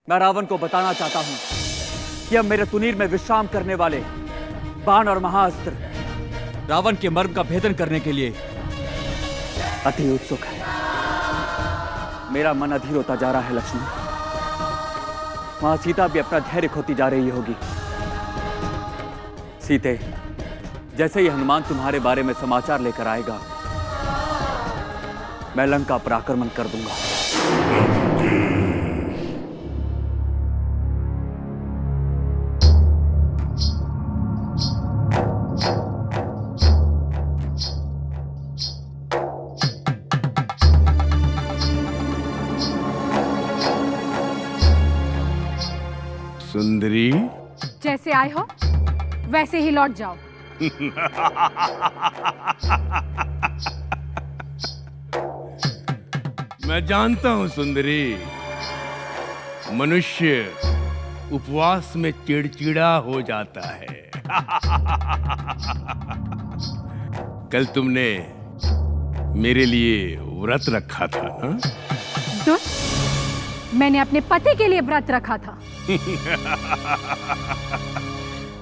मैं रावण को बताना चाहता हूं कि अब मेरे तुनीर में विश्राम करने वाले बाण और महाअस्त्र रावण के मर्म का भेदन करने के लिए अति उत्सुक है। मेरा मन अधीर होता जा रहा है लक्ष्मण। वहां सीता भी अपना धैर्य खोती जा रही होगी। सीते, जैसे ही हनुमान तुम्हारे बारे में समाचार लेकर आएगा, मैं लंका पर आक्रमण कर दूंगा। सुंदरी, जैसे आए हो वैसे ही लौट जाओ। मैं जानता हूं सुंदरी, मनुष्य उपवास में चिड़चिड़ा हो जाता है। कल तुमने मेरे लिए व्रत रखा था ना? दुष्ट, मैंने अपने पति के लिए व्रत रखा था।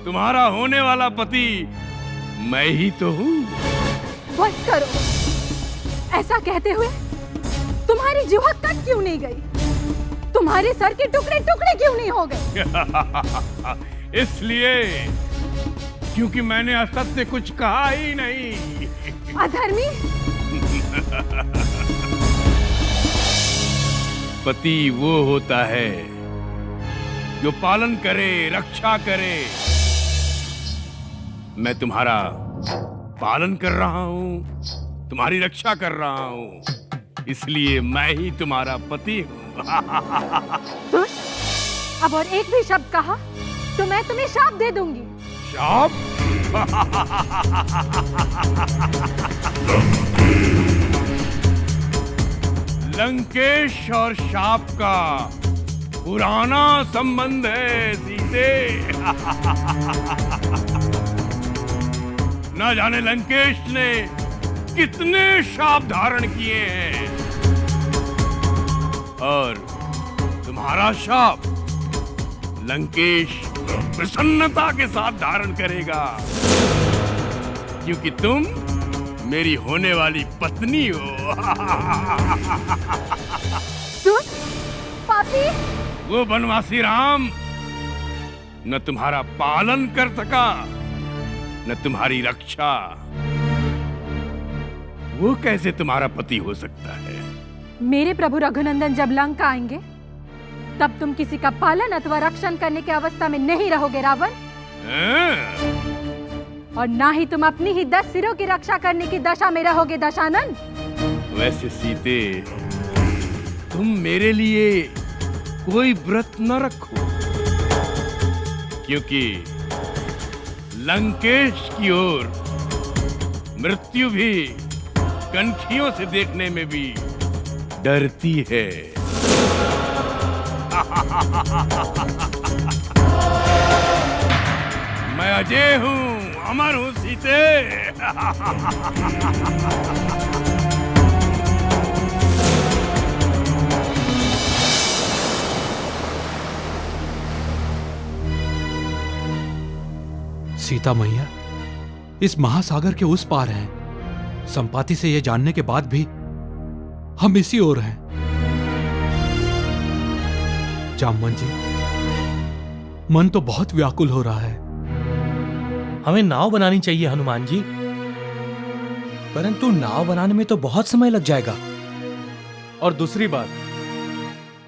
तुम्हारा होने वाला पति मैं ही तो हूँ। बस करो। ऐसा कहते हुए तुम्हारी जिह्वा कट क्यों नहीं गई? तुम्हारे सर के टुकड़े टुकड़े क्यों नहीं हो गए? इसलिए क्योंकि मैंने असत्य कुछ कहा ही नहीं। अधर्मी! पति वो होता है जो पालन करे, रक्षा करे। मैं तुम्हारा पालन कर रहा हूँ, तुम्हारी रक्षा कर रहा हूँ, इसलिए मैं ही तुम्हारा पति हूँ। दुष्ट, अब और एक भी शब्द कहा तो मैं तुम्हें शाप दे दूंगी। शाप? लंकेश और शाप का पुराना संबंध है सीते। न जाने लंकेश ने कितने शाप धारण किए हैं, और तुम्हारा शाप लंकेश प्रसन्नता के साथ धारण करेगा, क्योंकि तुम मेरी होने वाली पत्नी हो। पापी! वो बनवासी राम न तुम्हारा पालन कर सका, न तुम्हारी रक्षा। वो कैसे तुम्हारा पति हो सकता है? मेरे प्रभु रघुनंदन जब लंका आएंगे, तब तुम किसी का पालन अथवा रक्षण करने की अवस्था में नहीं रहोगे रावण। और ना ही तुम अपनी ही 10 सिरों की रक्षा करने की दशा में रहोगे दशानन। वैसे सीते, तुम मेरे लिए कोई व्रत न रखो, क्योंकि लंकेश की ओर मृत्यु भी कनखियों से देखने में भी डरती है। मैं अजय हूँ, अमर हूँ सीते। सीता मैया इस महासागर के उस पार हैं। संपाति से यह जानने के बाद भी हम इसी ओर हैं। जामवन जी, मन तो बहुत व्याकुल हो रहा है। हमें नाव बनानी चाहिए हनुमान जी, परंतु नाव बनाने में तो बहुत समय लग जाएगा। और दूसरी बात,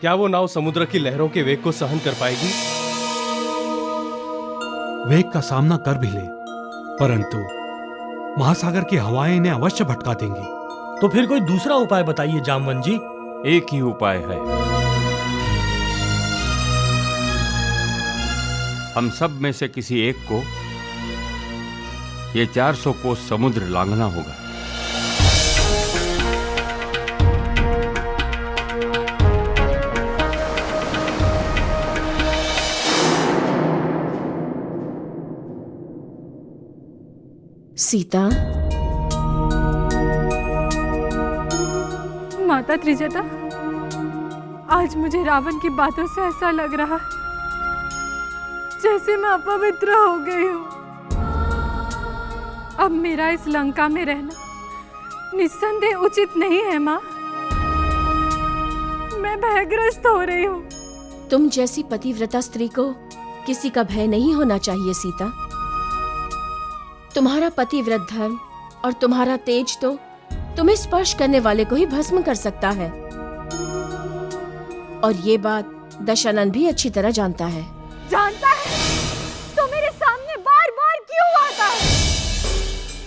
क्या वो नाव समुद्र की लहरों के वेग को सहन कर पाएगी? वेग का सामना कर भी ले, परंतु महासागर की हवाएं इन्हें अवश्य भटका देंगी। तो फिर कोई दूसरा उपाय बताइए जामवन जी। एक ही उपाय है, हम सब में से किसी एक को ये 400 कोस समुद्र लांघना होगा। सीता, माता त्रिजटा, आज मुझे रावण की बातों से ऐसा लग रहा है जैसे मैं अपवित्र हो गई हूँ। अब मेरा इस लंका में रहना निस्संदेह उचित नहीं है माँ। मैं भयग्रस्त हो रही हूँ। तुम जैसी पतिव्रता स्त्री को किसी का भय नहीं होना चाहिए सीता। तुम्हारा पतिव्रत धर्म और तुम्हारा तेज तो तुम्हें स्पर्श करने वाले को ही भस्म कर सकता है, और ये बात दशानन भी अच्छी तरह जानता है। जानता है तो मेरे सामने बार बार क्यों आता है?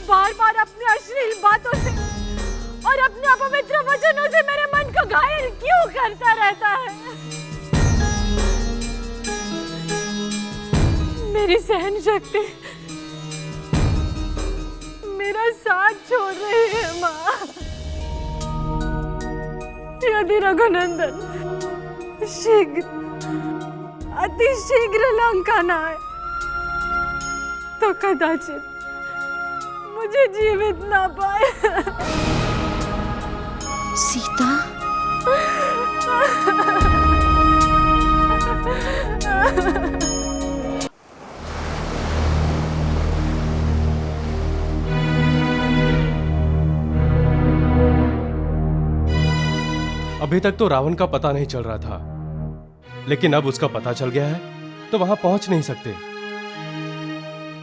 बार बार अपनी अश्लील बातों से और अपने अपवित्र वचनों से मेरे मन को घायल क्यों करता रहता है? मेरी सहन शक्ति मेरा साथ छोड़ रही है माँ। यदि रघुनंदन शीघ्र, अति शीघ्र लंका न आए तो कदाचित मुझे जीवित ना पाए। सीता, अभी तक तो रावण का पता नहीं चल रहा था, लेकिन अब उसका पता चल गया है तो वहां पहुंच नहीं सकते।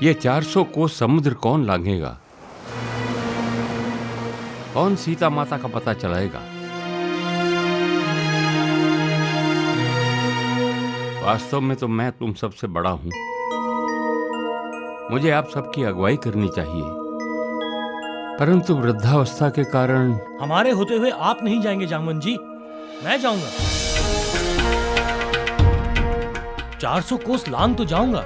ये 400 कोस समुद्र कौन लांघेगा? कौन सीता माता का पता चलाएगा? वास्तव में तो मैं तुम सबसे बड़ा हूं। मुझे आप सबकी अगुवाई करनी चाहिए, परंतु वृद्धावस्था के कारण हमारे होते हुए आप नहीं जाएंगे जामवन जी, मैं जाऊंगा। 400 कोस लांग तो जाऊंगा,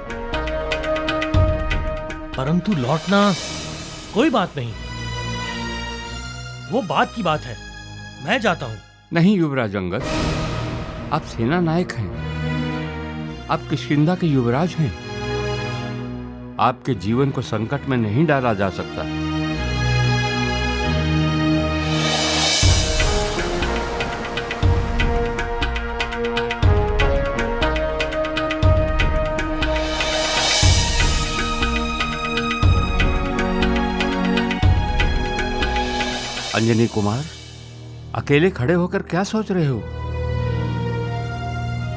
परंतु लौटना कोई बात नहीं, वो बात की बात है। मैं जाता हूं। नहीं युवराज अंगद, आप सेना नायक हैं, आप किष्किंधा के युवराज हैं। आपके जीवन को संकट में नहीं डाला जा सकता। अंजनी कुमार, अकेले खड़े होकर क्या सोच रहे हो?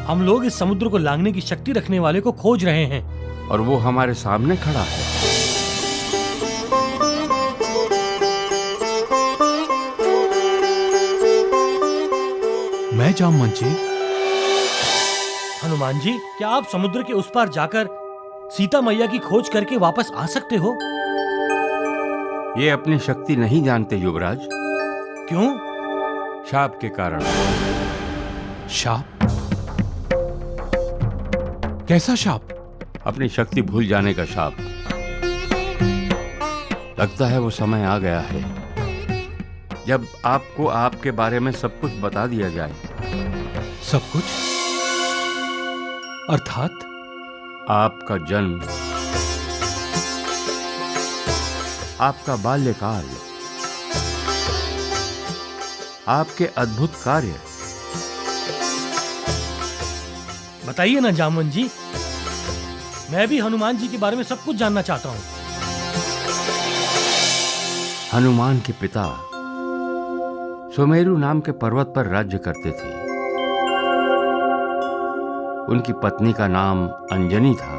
हम लोग इस समुद्र को लांघने की शक्ति रखने वाले को खोज रहे हैं, और वो हमारे सामने खड़ा है। मैं जामवन जी। हनुमान जी, क्या आप समुद्र के उस पार जाकर सीता मैया की खोज करके वापस आ सकते हो? ये अपनी शक्ति नहीं जानते युवराज। क्यों? शाप के कारण। शाप? कैसा शाप? अपनी शक्ति भूल जाने का शाप। लगता है वो समय आ गया है जब आपको आपके बारे में सब कुछ बता दिया जाए। सब कुछ? अर्थात? आपका जन्म, आपका बाल्यकाल, आपके अद्भुत कार्य। बताइए ना जामवन जी, मैं भी हनुमान जी के बारे में सब कुछ जानना चाहता हूँ। हनुमान के पिता सुमेरु नाम के पर्वत पर राज्य करते थे। उनकी पत्नी का नाम अंजनी था।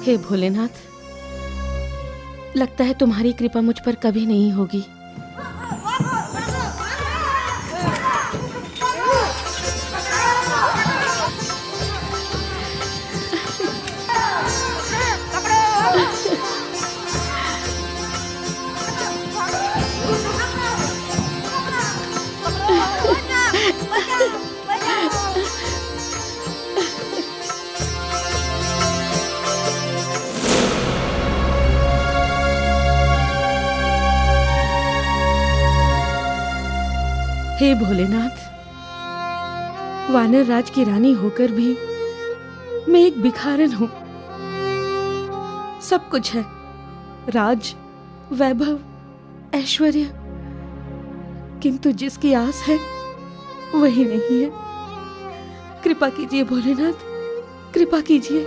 हे भोलेनाथ, लगता है तुम्हारी कृपा मुझ पर कभी नहीं होगी। हे भोलेनाथ, वानर राज की रानी होकर भी मैं एक भिखारन हूं। सब कुछ है, राज, वैभव, ऐश्वर्य, किंतु जिसकी आस है वही नहीं है। कृपा कीजिए भोलेनाथ, कृपा कीजिए।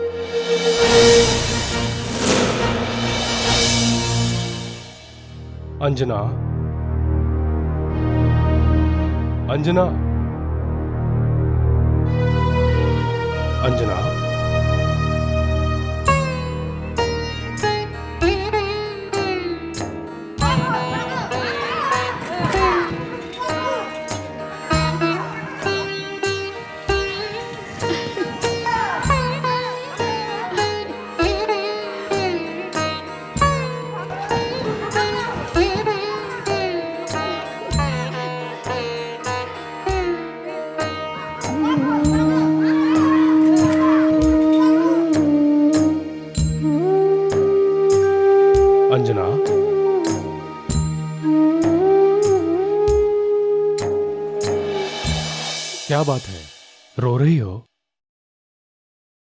अंजना, अंजना, अंजना। अंजना, क्या बात है, रो रही हो?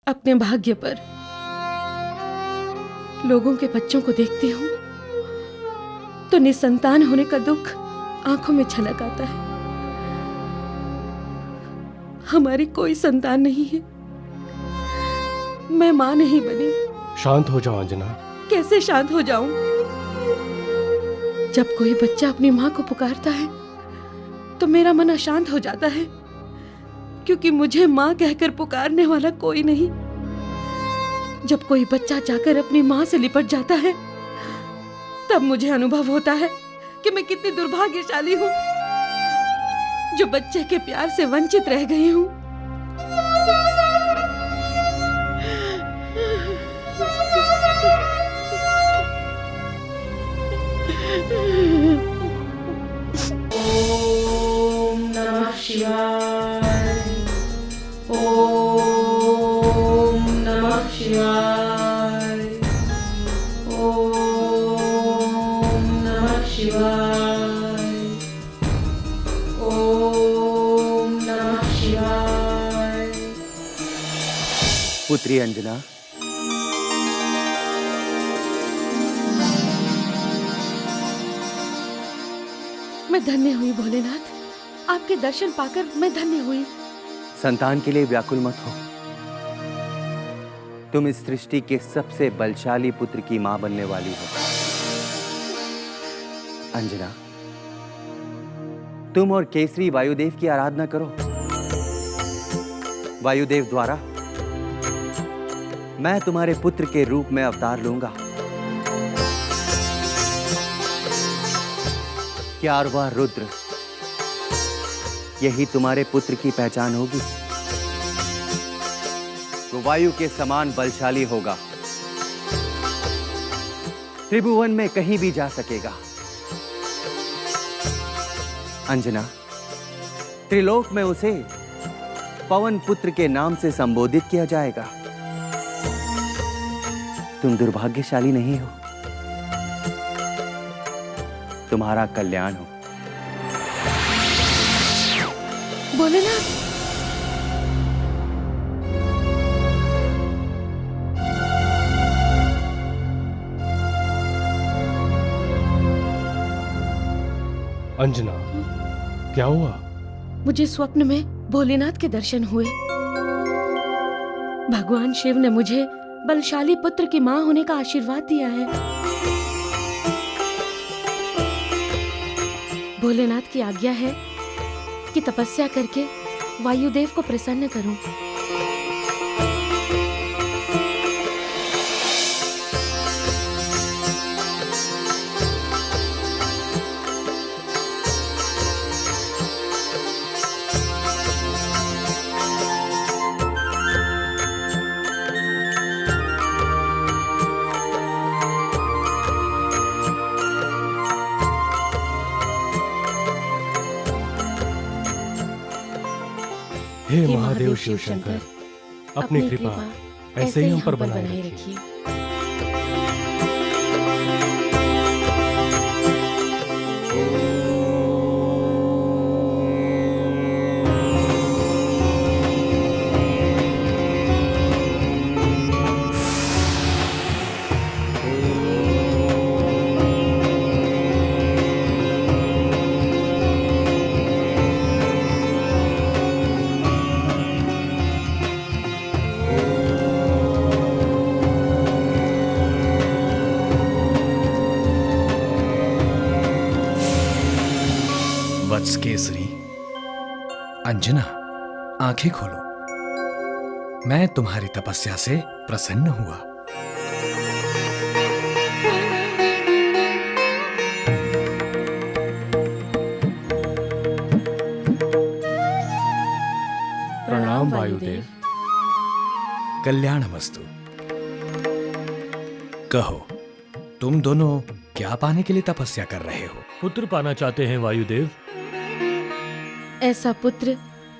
अपने भाग्य पर लोगों के बच्चों को देखती हूँ तो निसंतान होने का दुख आंखों में छलक आता है। हमारी कोई संतान नहीं है, मैं मां नहीं बनी। शांत हो जाओ अंजना। कैसे शांत हो जाऊं? जब कोई बच्चा अपनी मां को पुकारता है तो मेरा मन अशांत हो जाता है, क्योंकि मुझे मां कहकर पुकारने वाला कोई नहीं। जब कोई बच्चा जाकर अपनी मां से लिपट जाता है तब मुझे अनुभव होता है कि मैं कितनी दुर्भाग्यशाली हूं, जो बच्चे के प्यार से वंचित रह गई हूं। ओम नमः शिवाय, ओम नमः शिवाय, ओम नमः शिवाय, ओम नमः शिवाय। पुत्री अंजना, मैं धन्य हुई भोलेनाथ, आपके दर्शन पाकर मैं धन्य हुई। संतान के लिए व्याकुल मत हो। तुम इस सृष्टि के सबसे बलशाली पुत्र की मां बनने वाली हो। अंजना, तुम और केसरी वायुदेव की आराधना करो। वायुदेव द्वारा मैं तुम्हारे पुत्र के रूप में अवतार लूंगा। ग्यारहवां रुद्र, यही तुम्हारे पुत्र की पहचान होगी। वो वायु के समान बलशाली होगा, त्रिभुवन में कहीं भी जा सकेगा। अंजना, त्रिलोक में उसे पवन पुत्र के नाम से संबोधित किया जाएगा। तुम दुर्भाग्यशाली नहीं हो, तुम्हारा कल्याण हो। भोलेनाथ, अंजना, क्या हुआ? मुझे स्वप्न में भोलेनाथ के दर्शन हुए। भगवान शिव ने मुझे बलशाली पुत्र की मां होने का आशीर्वाद दिया है। भोलेनाथ की आज्ञा है कि तपस्या करके वायुदेव को प्रसन्न करूं। हे महादेव शिव शंकर, अपनी कृपा ऐसे ही हम पर बनाए रखिए। वत्स केसरी, अंजना, आंखें खोलो। मैं तुम्हारी तपस्या से प्रसन्न हुआ। प्रणाम वायुदेव। कल्याणमस्तु। कहो, तुम दोनों क्या पाने के लिए तपस्या कर रहे हो? पुत्र पाना चाहते हैं वायुदेव। ऐसा पुत्र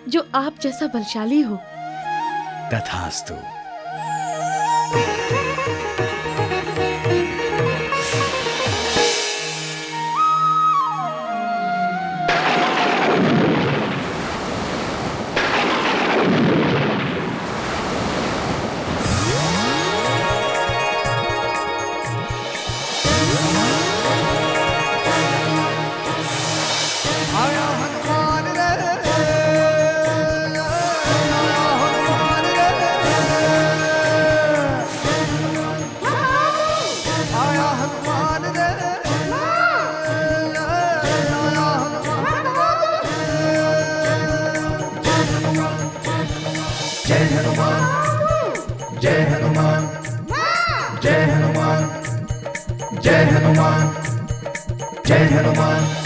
जो आप जैसा बलशाली हो। तथास्तु। जय हनुमान, जय हनुमान, जय हनुमान, जय हनुमान, जय हनुमान।